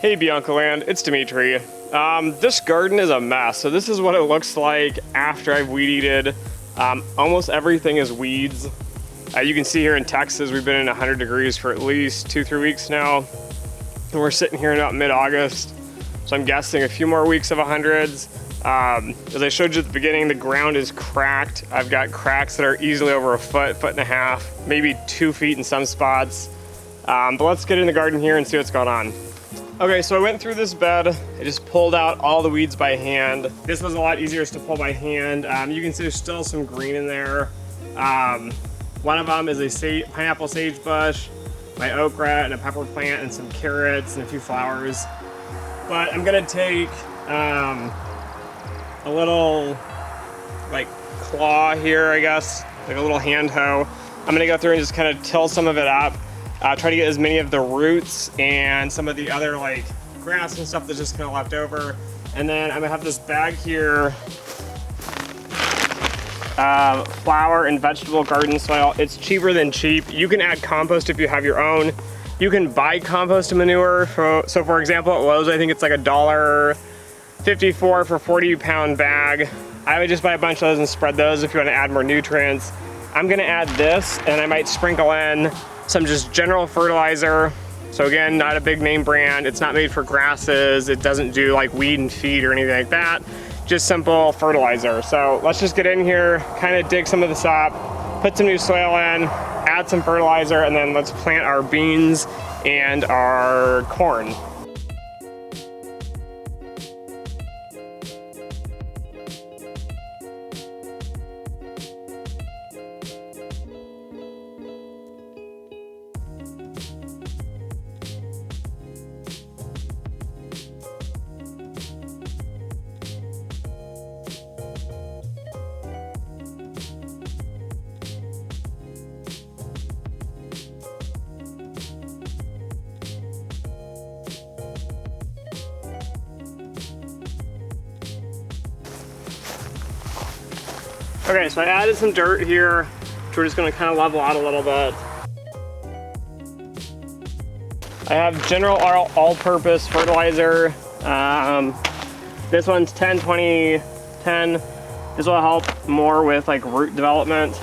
Hey BiancoLand, it's Dimitri. This garden is a mess. So this is what it looks like after I've weed eated. Almost everything is weeds. You can see here in Texas, we've been in 100 degrees for at least 2-3 weeks now. And we're sitting here in about mid-August. So I'm guessing a few more weeks of 100s. As I showed you at the beginning, the ground is cracked. I've got cracks that are easily over a foot, foot and a half, maybe 2 feet in some spots. But let's get in the garden here and see what's going on. Okay, so I went through this bed. I just pulled out all the weeds by hand. This was a lot easier to pull by hand. You can see there's still some green in there. One of them is a pineapple sagebush, my okra and a pepper plant and some carrots and a few flowers. But I'm gonna take a little like claw here, I guess, like a little hand hoe. I'm gonna go through and just kind of till some of it up. Try to get as many of the roots and some of the other like grass and stuff that's just kind of left over. And then I'm gonna have this bag here, flower and vegetable garden soil. It's cheaper than cheap. You can add compost if you have your own. You can buy compost and manure. So for example, at Lowe's, I think it's like $1.54 for 40-pound bag. I would just buy a bunch of those and spread those if you want to add more nutrients. I'm gonna add this and I might sprinkle in some just general fertilizer. So again, not a big name brand. It's not made for grasses. It doesn't do like weed and feed or anything like that. Just simple fertilizer. So let's just get in here, kind of dig some of this up, put some new soil in, add some fertilizer, and then let's plant our beans and our corn. Okay, so I added some dirt here, which we're just gonna kind of level out a little bit. I have general all-purpose fertilizer. This one's 10, 20, 10. This will help more with like root development.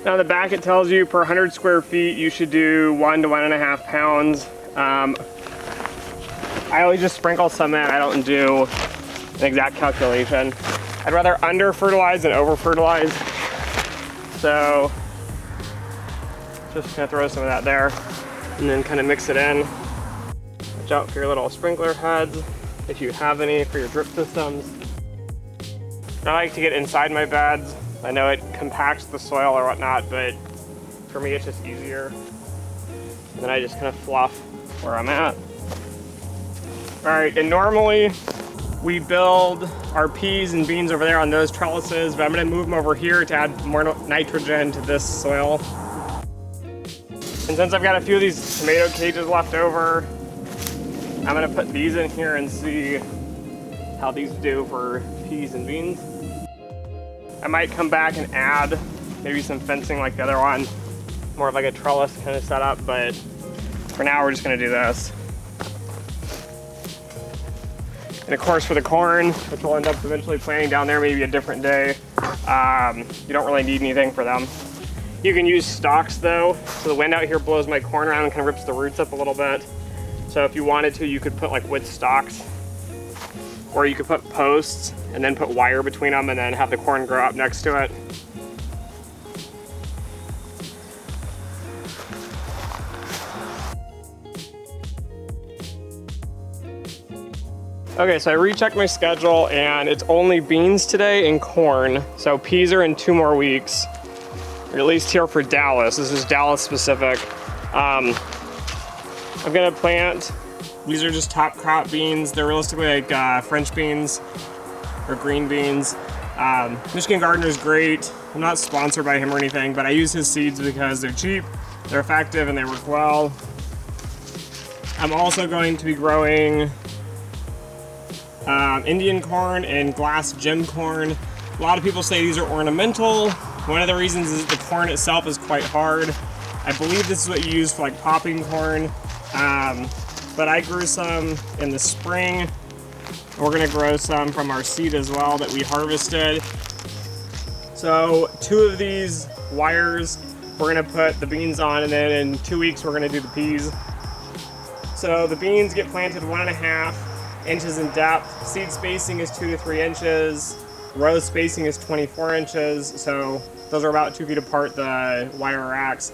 Now on the back it tells you per 100 square feet you should do 1 to 1.5 pounds. I always just sprinkle some in, I don't do an exact calculation. I'd rather under fertilize than over fertilize. So just gonna throw some of that there and then kind of mix it in. Watch out for your little sprinkler heads if you have any for your drip systems. I like to get inside my beds. I know it compacts the soil or whatnot, but for me it's just easier. And then I just kind of fluff where I'm at. All right, and normally we build our peas and beans over there on those trellises, but I'm gonna move them over here to add more nitrogen to this soil. And since I've got a few of these tomato cages left over, I'm gonna put these in here and see how these do for peas and beans. I might come back and add maybe some fencing like the other one, more of like a trellis kind of setup, but for now we're just gonna do this. And of course for the corn, which we'll end up eventually planting down there maybe a different day, you don't really need anything for them. You can use stalks though. So the wind out here blows my corn around and kind of rips the roots up a little bit. So if you wanted to, you could put like wood stalks, or you could put posts and then put wire between them and then have the corn grow up next to it. Okay, so I rechecked my schedule and it's only beans today and corn. So peas are in 2 more weeks, or at least here for Dallas. This is Dallas specific. I'm gonna plant, these are just top crop beans. They're realistically like French beans or green beans. Michigan Gardener's great. I'm not sponsored by him or anything, but I use his seeds because they're cheap, they're effective, and they work well. I'm also going to be growing Indian corn and glass gem corn. A lot of people say these are ornamental. One of the reasons is the corn itself is quite hard. I believe this is what you use for like popping corn. but I grew some in the spring. We're gonna grow some from our seed as well that we harvested. So 2 of these wires we're gonna put the beans on, and then in 2 weeks we're gonna do the peas. So the beans get planted 1.5 inches in depth. Seed spacing is 2 to 3 inches. Row spacing is 24 inches. So those are about 2 feet apart, the wire racks.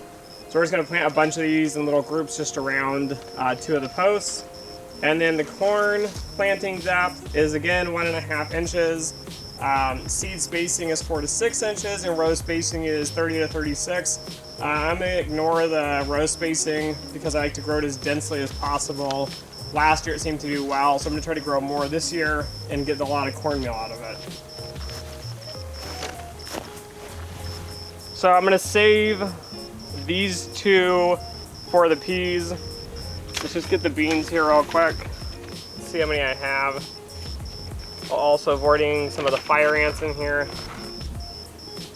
So we're just gonna plant a bunch of these in little groups just around 2 of the posts. And then the corn planting depth is again 1.5 inches. Seed spacing is 4 to 6 inches, and row spacing is 30 to 36. I'm gonna ignore the row spacing because I like to grow it as densely as possible. Last year it seemed to do well, so I'm gonna try to grow more this year and get a lot of cornmeal out of it. So I'm gonna save these 2 for the peas. Let's just get the beans here real quick. Let's see how many I have. Also avoiding some of the fire ants in here.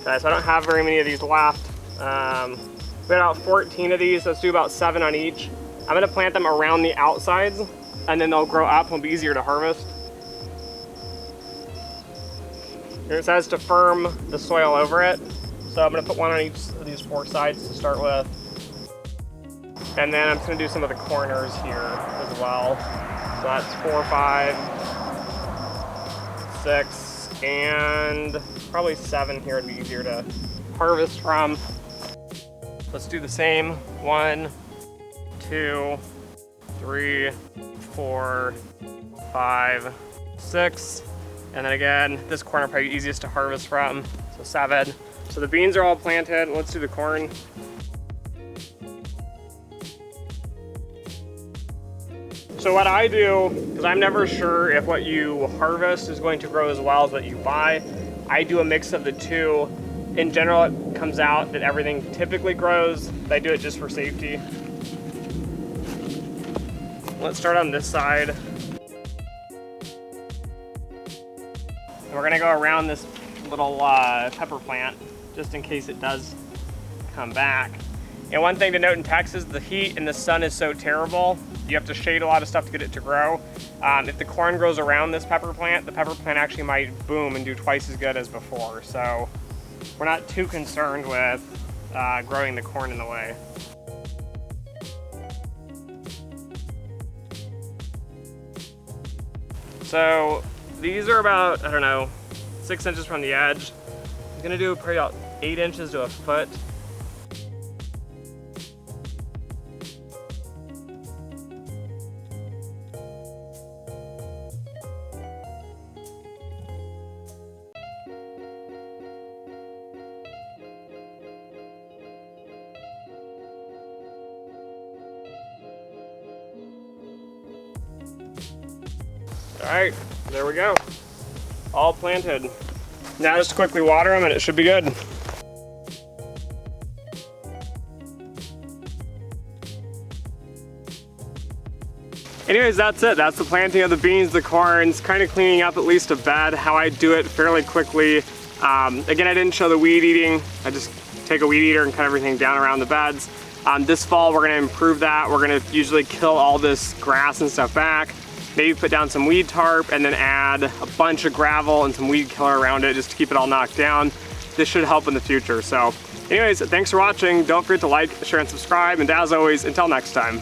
Okay, so I don't have very many of these left. We have about 14 of these, so let's do about 7 on each. I'm gonna plant them around the outsides, and then they'll grow up and will be easier to harvest. Here it says to firm the soil over it. So I'm gonna put 1 on each of these 4 sides to start with. And then I'm just gonna do some of the corners here as well. So that's 4, 5, 6, and probably 7 here would be easier to harvest from. Let's do the same. 1, 2, 3, 4, 5, 6. And then again, this corn are probably easiest to harvest from, so 7. So the beans are all planted. Let's do the corn. So what I do, because I'm never sure if what you harvest is going to grow as well as what you buy, I do a mix of the 2. In general, it comes out that everything typically grows, but I do it just for safety. Let's start on this side. And we're gonna go around this little pepper plant, just in case it does come back. And one thing to note in Texas, the heat and the sun is so terrible, you have to shade a lot of stuff to get it to grow. If the corn grows around this pepper plant, the pepper plant actually might boom and do twice as good as before. So we're not too concerned with growing the corn in the way. So these are about, I don't know, 6 inches from the edge. I'm gonna do probably about 8 inches to a foot. All right, there we go. All planted. Now just quickly water them and it should be good. Anyways, that's it. That's the planting of the beans, the corns, kind of cleaning up at least a bed, how I do it fairly quickly. Again, I didn't show the weed eating. I just take a weed eater and cut everything down around the beds. This fall, we're gonna improve that. We're gonna usually kill all this grass and stuff back. Maybe put down some weed tarp and then add a bunch of gravel and some weed killer around it just to keep it all knocked down. This should help in the future. So anyways, thanks for watching. Don't forget to like, share, and subscribe. And as always, until next time.